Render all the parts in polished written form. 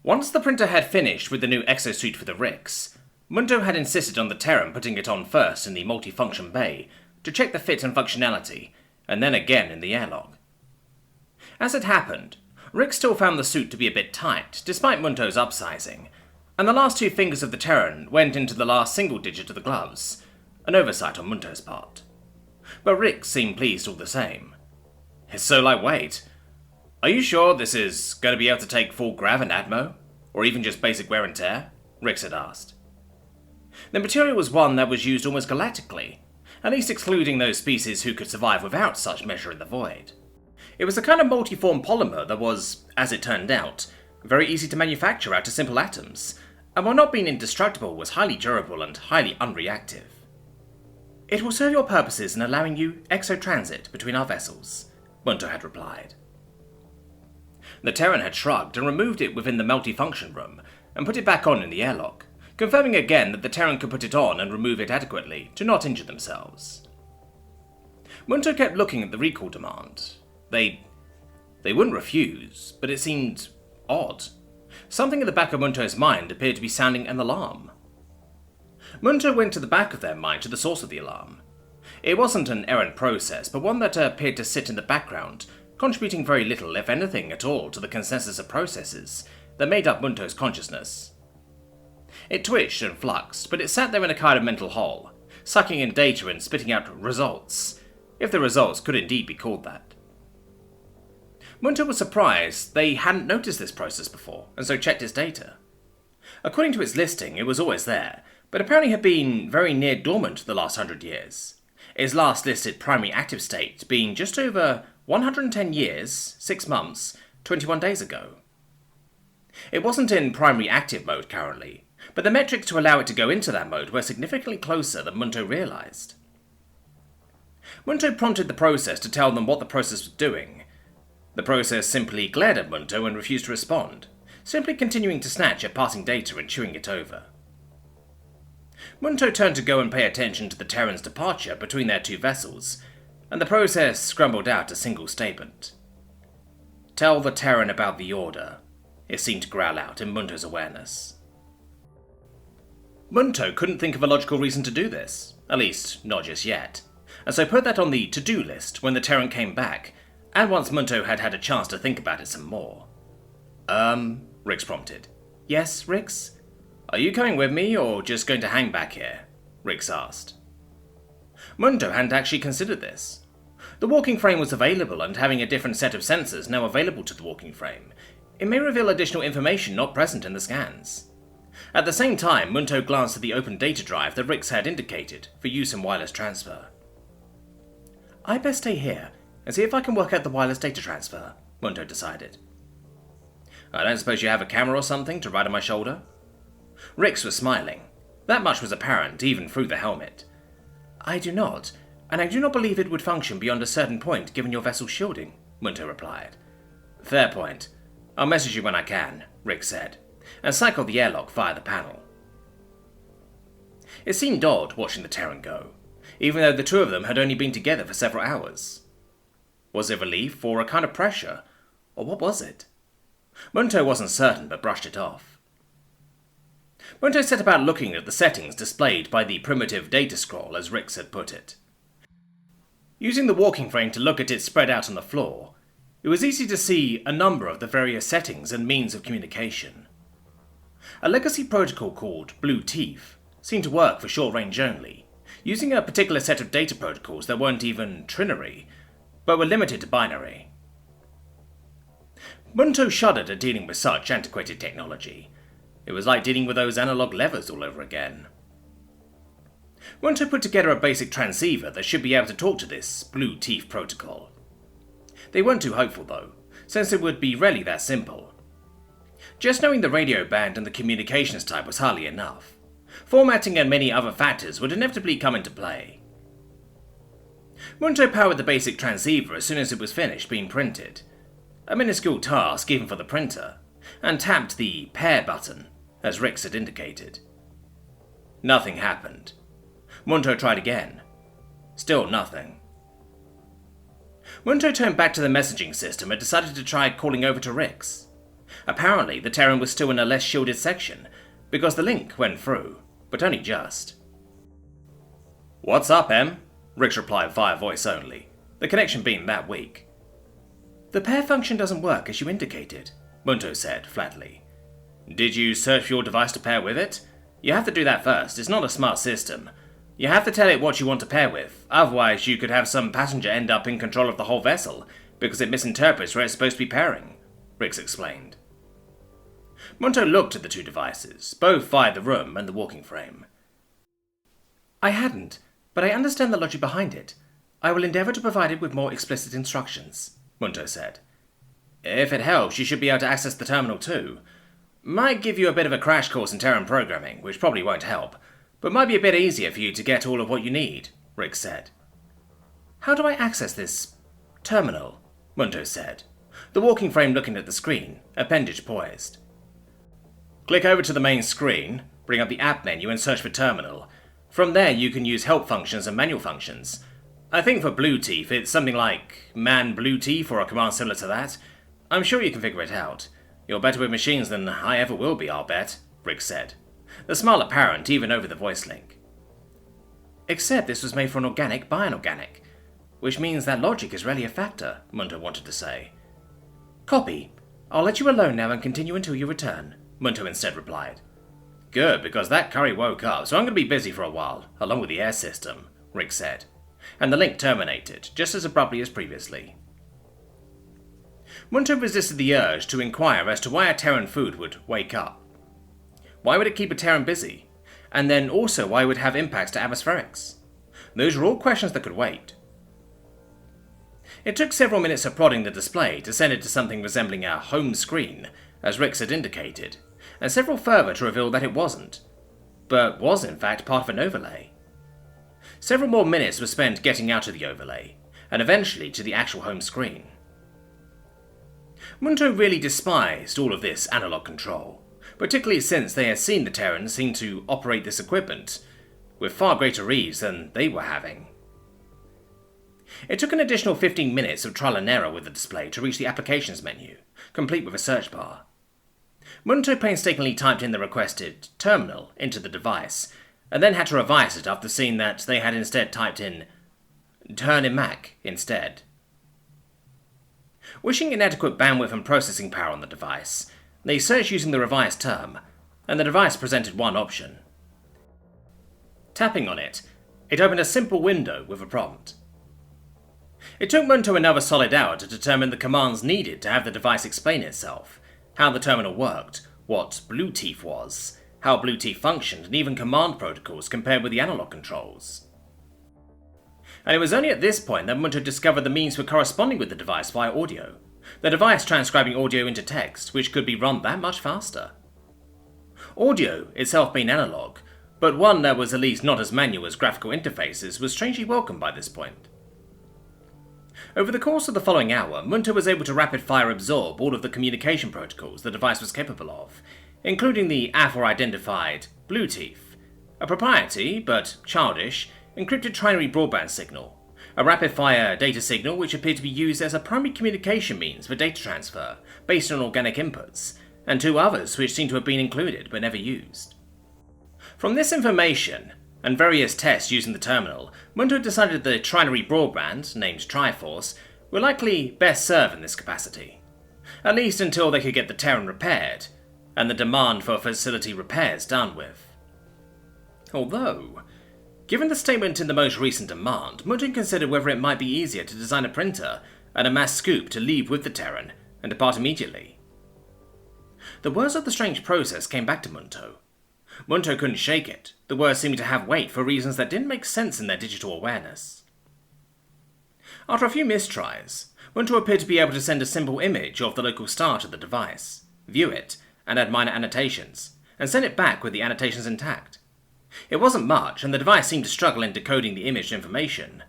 Once the printer had finished with the new exosuit for the Rix, Mundo had insisted on the Terran putting it on first in the multifunction bay to check the fit and functionality, and then again in the airlock. As it happened, Rick still found the suit to be a bit tight, despite Mundo's upsizing, and the last 2 fingers of the Terran went into the last single digit of the gloves, an oversight on Mundo's part. But Rick seemed pleased all the same. It's so lightweight. Are you sure this is going to be able to take full grav and atmo? Or even just basic wear and tear? Rix had asked. The material was one that was used almost galactically, at least excluding those species who could survive without such measure in the void. It was a kind of multiform polymer that was, as it turned out, very easy to manufacture out of simple atoms, and while not being indestructible was highly durable and highly unreactive. It will serve your purposes in allowing you exo-transit between our vessels, Mundo had replied. The Terran had shrugged and removed it within the multifunction room and put it back on in the airlock, confirming again that the Terran could put it on and remove it adequately to not injure themselves. Mundo kept looking at the recall demand. They wouldn't refuse, but it seemed odd. Something at the back of Mundo's mind appeared to be sounding an alarm. Mundo went to the back of their mind to the source of the alarm. It wasn't an errant process, but one that appeared to sit in the background, contributing very little, if anything at all, to the consensus of processes that made up Mundo's consciousness. It twitched and fluxed, but it sat there in a kind of mental hole, sucking in data and spitting out results, if the results could indeed be called that. Mundo was surprised they hadn't noticed this process before, and so checked its data. According to its listing, it was always there, but apparently had been very near dormant the last 100 years, its last listed primary active state being just over 110 years, 6 months, 21 days ago. It wasn't in primary active mode currently, but the metrics to allow it to go into that mode were significantly closer than Mundo realized. Mundo prompted the process to tell them what the process was doing. The process simply glared at Mundo and refused to respond, simply continuing to snatch at passing data and chewing it over. Mundo turned to go and pay attention to the Terran's departure between their 2 vessels, and the process scrambled out a single statement. "Tell the Terran about the order," it seemed to growl out in Mundo's awareness. Mundo couldn't think of a logical reason to do this, at least not just yet, and so put that on the to-do list when the Terran came back, and once Mundo had had a chance to think about it some more. Rix prompted. "Yes, Rix? Are you coming with me, or just going to hang back here?" Rix asked. Mundo hadn't actually considered this. The walking frame was available, and having a different set of sensors now available to the walking frame, it may reveal additional information not present in the scans. At the same time, Mundo glanced at the open data drive that Rix had indicated for use in wireless transfer. "I'd best stay here and see if I can work out the wireless data transfer," Mundo decided. "I don't suppose you have a camera or something to ride on my shoulder?" Rix was smiling. That much was apparent, even through the helmet. "I do not, and I do not believe it would function beyond a certain point given your vessel's shielding," Mundo replied. "Fair point. I'll message you when I can," Rix said, and cycled the airlock via the panel. It seemed odd watching the Terran go, even though the 2 of them had only been together for several hours. Was it relief or a kind of pressure, or what was it? Mundo wasn't certain, but brushed it off. Mundo set about looking at the settings displayed by the primitive data scroll, as Rix had put it. Using the walking frame to look at it spread out on the floor, it was easy to see a number of the various settings and means of communication. A legacy protocol called Blue Teeth seemed to work for short range only, using a particular set of data protocols that weren't even trinary, but were limited to binary. Mundo shuddered at dealing with such antiquated technology. It was like dealing with those analog levers all over again. Mundo put together a basic transceiver that should be able to talk to this Blue Teeth protocol. They weren't too hopeful though, since it would be rarely that simple. Just knowing the radio band and the communications type was hardly enough. Formatting and many other factors would inevitably come into play. Mundo powered the basic transceiver as soon as it was finished being printed, a minuscule task even for the printer, and tapped the pair button, as Rix had indicated. Nothing happened. Mundo tried again. Still nothing. Mundo turned back to the messaging system and decided to try calling over to Rix. Apparently, the Terran was still in a less shielded section, because the link went through, but only just. "What's up, Em?" Rick's replied via voice only, the connection being that weak. "The pair function doesn't work as you indicated," Mundo said flatly. "Did you search for your device to pair with it? You have to do that first, it's not a smart system. You have to tell it what you want to pair with, otherwise you could have some passenger end up in control of the whole vessel, because it misinterprets where it's supposed to be pairing," Rix explained. Mundo looked at the two devices, both via the room and the walking frame. "I hadn't, but I understand the logic behind it. I will endeavour to provide it with more explicit instructions," Mundo said. "If it helps, you should be able to access the terminal too. Might give you a bit of a crash course in Terran programming, which probably won't help, but might be a bit easier for you to get all of what you need," Rick said. "How do I access this terminal?" Mundo said, the walking frame looking at the screen, appendage poised. "Click over to the main screen, bring up the app menu and search for terminal. From there you can use help functions and manual functions. I think for Blue Teeth it's something like man Blue Teeth or a command similar to that. I'm sure you can figure it out. You're better with machines than I ever will be, I'll bet," Rick said, the smile apparent even over the voice link. "Except this was made for an organic by an organic, which means that logic is rarely a factor," Mundo wanted to say. "Copy. I'll let you alone now and continue until you return," Mundo instead replied. "Good, because that curry woke up, so I'm going to be busy for a while, along with the air system," Rick said, and the link terminated, just as abruptly as previously. Mundo resisted the urge to inquire as to why a Terran food would wake up. Why would it keep a Terran busy? And then also why it would have impacts to atmospherics? Those were all questions that could wait. It took several minutes of prodding the display to send it to something resembling a home screen, as Rix had indicated, and several further to reveal that it wasn't, but was in fact part of an overlay. Several more minutes were spent getting out of the overlay, and eventually to the actual home screen. Mundo really despised all of this analog control, particularly since they had seen the Terrans seem to operate this equipment with far greater ease than they were having. It took an additional 15 minutes of trial and error with the display to reach the applications menu, complete with a search bar. Mundo painstakingly typed in the requested terminal into the device, and then had to revise it after seeing that they had instead typed in turn in Mac instead. Wishing inadequate bandwidth and processing power on the device, they searched using the revised term, and the device presented one option. Tapping on it, it opened a simple window with a prompt. It took Mundo another solid hour to determine the commands needed to have the device explain itself, how the terminal worked, what Blue Teeth was, how Blue Teeth functioned, and even command protocols compared with the analog controls. And it was only at this point that Mundo discovered the means for corresponding with the device via audio, the device transcribing audio into text, which could be run that much faster. Audio, itself being analog, but one that was at least not as manual as graphical interfaces, was strangely welcome by this point. Over the course of the following hour, Mundo was able to rapid-fire absorb all of the communication protocols the device was capable of, including the AFOR-identified Blue Teeth, a proprietary, but childish, encrypted trinary broadband signal, a rapid-fire data signal which appeared to be used as a primary communication means for data transfer based on organic inputs, and two others which seem to have been included but never used. From this information, and various tests using the terminal, Mundo decided the trinary broadband, named Triforce, were likely best served in this capacity, at least until they could get the Terran repaired, and the demand for facility repairs done with. Although, given the statement in the most recent demand, Mundo considered whether it might be easier to design a printer and a mass scoop to leave with the Terran and depart immediately. The words of the strange process came back to Mundo. Mundo couldn't shake it, the words seeming to have weight for reasons that didn't make sense in their digital awareness. After a few mistries, Mundo appeared to be able to send a simple image of the local star to the device, view it, and add minor annotations, and send it back with the annotations intact. It wasn't much, and the device seemed to struggle in decoding the image information.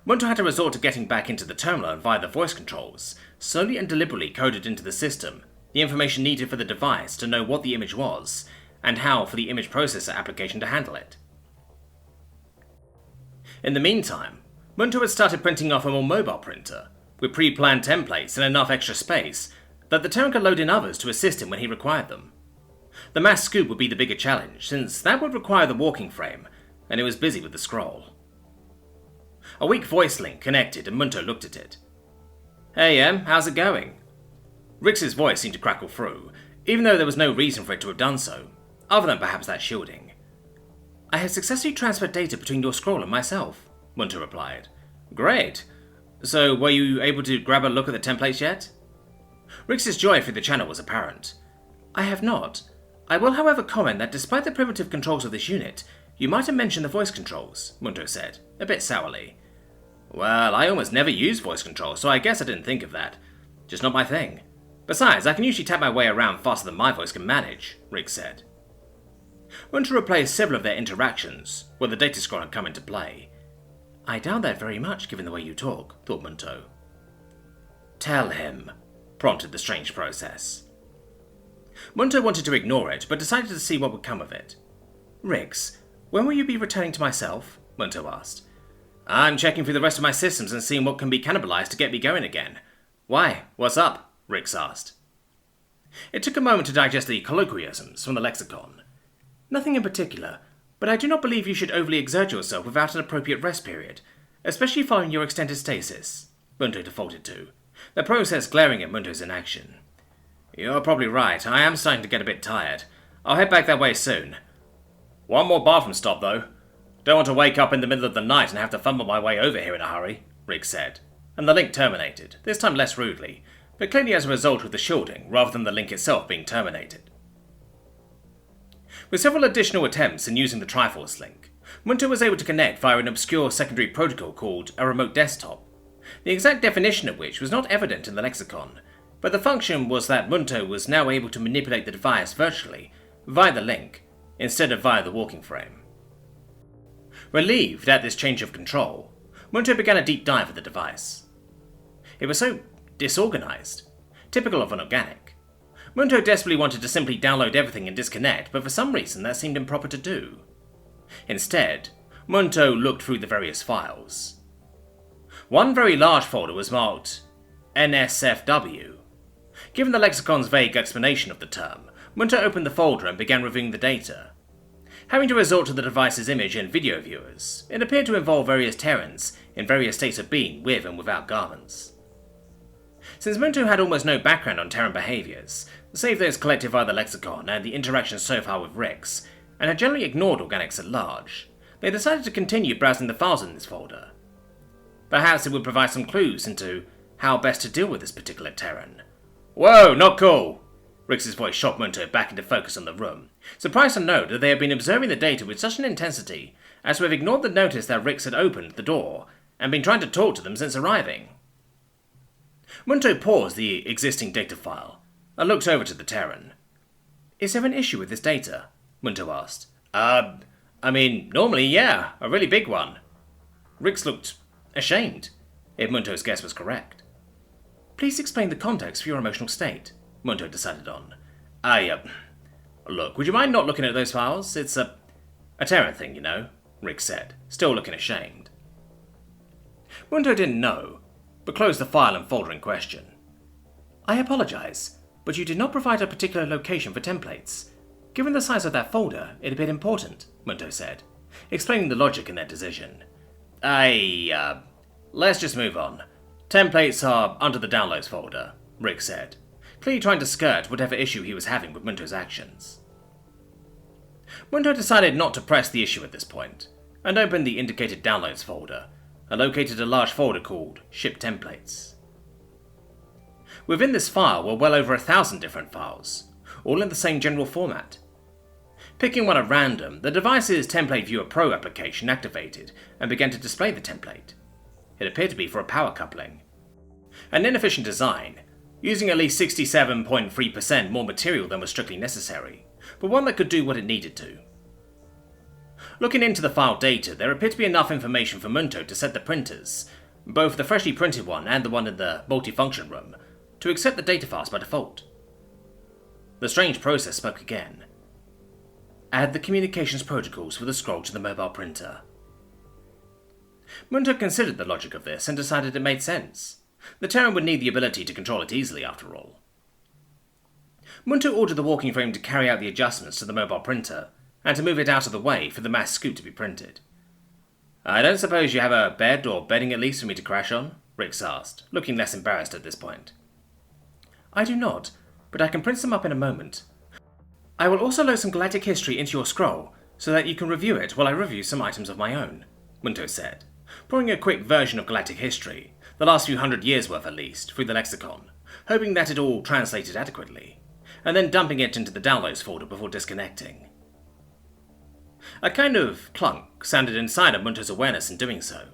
Mundo had to resort to getting back into the terminal and via the voice controls, slowly and deliberately coded into the system the information needed for the device to know what the image was, and how for the image processor application to handle it. In the meantime, Mundo had started printing off a more mobile printer, with pre-planned templates and enough extra space, that the Terran could load in others to assist him when he required them. The mass scoop would be the bigger challenge, since that would require the walking frame, and it was busy with the scroll. A weak voice link connected, and Mundo looked at it. "Hey, Em, how's it going?" Rix's voice seemed to crackle through, even though there was no reason for it to have done so, other than perhaps that shielding. "I have successfully transferred data between your scroll and myself," Mundo replied. "Great. So, were you able to grab a look at the templates yet?" Rix's joy through the channel was apparent. "I have not. I will, however, comment that despite the primitive controls of this unit, you might have mentioned the voice controls," Mundo said, a bit sourly. "Well, I almost never use voice controls, so I guess I didn't think of that. Just not my thing. Besides, I can usually tap my way around faster than my voice can manage," Rix said. Mundo replayed several of their interactions, where the data scroll had come into play. "I doubt that very much, given the way you talk," thought Mundo. "Tell him," prompted the strange process. Mundo wanted to ignore it, but decided to see what would come of it. "Rix, when will you be returning to myself?" Mundo asked. "I'm checking through the rest of my systems and seeing what can be cannibalized to get me going again." "Why? What's up?" Rix asked. It took a moment to digest the colloquialisms from the lexicon. "Nothing in particular, but I do not believe you should overly exert yourself without an appropriate rest period, especially following your extended stasis," Mundo defaulted to, the process glaring at Mundo's inaction. "You're probably right. I am starting to get a bit tired. I'll head back that way soon. One more bathroom stop, though. Don't want to wake up in the middle of the night and have to fumble my way over here in a hurry," Rix said, and the link terminated, this time less rudely, but clearly as a result of the shielding rather than the link itself being terminated. With several additional attempts in using the Triforce link, Mundo was able to connect via an obscure secondary protocol called a remote desktop, the exact definition of which was not evident in the lexicon, but the function was that Mundo was now able to manipulate the device virtually via the link, instead of via the walking frame. Relieved at this change of control, Mundo began a deep dive of the device. It was so disorganized, typical of an organic. Mundo desperately wanted to simply download everything and disconnect, but for some reason that seemed improper to do. Instead, Mundo looked through the various files. One very large folder was marked NSFW. Given the lexicon's vague explanation of the term, Mundo opened the folder and began reviewing the data. Having to resort to the device's image and video viewers, it appeared to involve various Terrans in various states of being with and without garments. Since Mundo had almost no background on Terran behaviours, save those collected via the lexicon and the interactions so far with Rix, and had generally ignored organics at large, they decided to continue browsing the files in this folder. Perhaps it would provide some clues into how best to deal with this particular Terran. "Whoa, not cool!" Rix's voice shot Mundo back into focus on the room, surprised to note that they had been observing the data with such an intensity as to have ignored the notice that Rix had opened the door and been trying to talk to them since arriving. Mundo paused the existing data file and looked over to the Terran. "Is there an issue with this data?" Mundo asked. Normally, yeah, a really big one." Rix looked ashamed, if Mundo's guess was correct. "Please explain the context for your emotional state," Mundo decided on. Look, would you mind not looking at those files? It's a Terran thing, you know," Rix said, still looking ashamed. Mundo didn't know, but closed the file and folder in question. "I apologize, but you did not provide a particular location for templates. Given the size of that folder, it appeared important," Mundo said, explaining the logic in their decision. Let's just move on. Templates are under the downloads folder," Rix said, clearly trying to skirt whatever issue he was having with Mundo's actions. Mundo decided not to press the issue at this point, and opened the indicated downloads folder, and located a large folder called Ship Templates. Within this file were well over 1,000 different files, all in the same general format. Picking one at random, the device's Template Viewer Pro application activated and began to display the template. It appeared to be for a power coupling. An inefficient design, using at least 67.3% more material than was strictly necessary, but one that could do what it needed to. Looking into the file data, there appeared to be enough information for Mundo to set the printers, both the freshly printed one and the one in the multifunction room, to accept the data files by default. The strange process spoke again. "Add the communications protocols for the scroll to the mobile printer." Mundo considered the logic of this and decided it made sense. The Terran would need the ability to control it easily, after all. Mundo ordered the walking frame to carry out the adjustments to the mobile printer, and to move it out of the way for the mass scoop to be printed. "I don't suppose you have a bed or bedding at least for me to crash on?" Rix asked, looking less embarrassed at this point. "I do not, but I can print some up in a moment. I will also load some galactic history into your scroll, so that you can review it while I review some items of my own," Mundo said, pouring a quick version of galactic history, the last few 100 years worth at least, through the lexicon, hoping that it all translated adequately, and then dumping it into the downloads folder before disconnecting. A kind of clunk sounded inside of Mundo's awareness in doing so.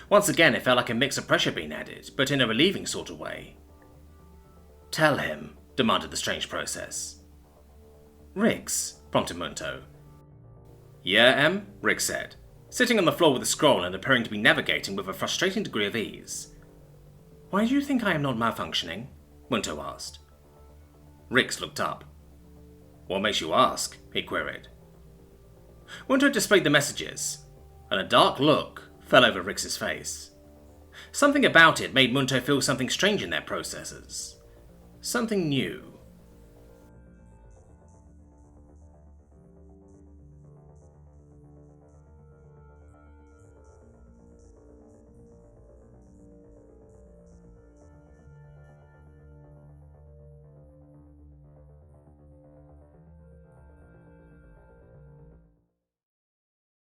Once again it felt like a mix of pressure being added, but in a relieving sort of way. "Tell him," demanded the strange process. "Rix," prompted Mundo. "Yeah, Em?" Rix said, sitting on the floor with a scroll and appearing to be navigating with a frustrating degree of ease. "Why do you think I am not malfunctioning?" Mundo asked. Rix looked up. "What makes you ask?" he queried. Mundo displayed the messages, and a dark look fell over Rix's face. Something about it made Mundo feel something strange in their processes. Something new.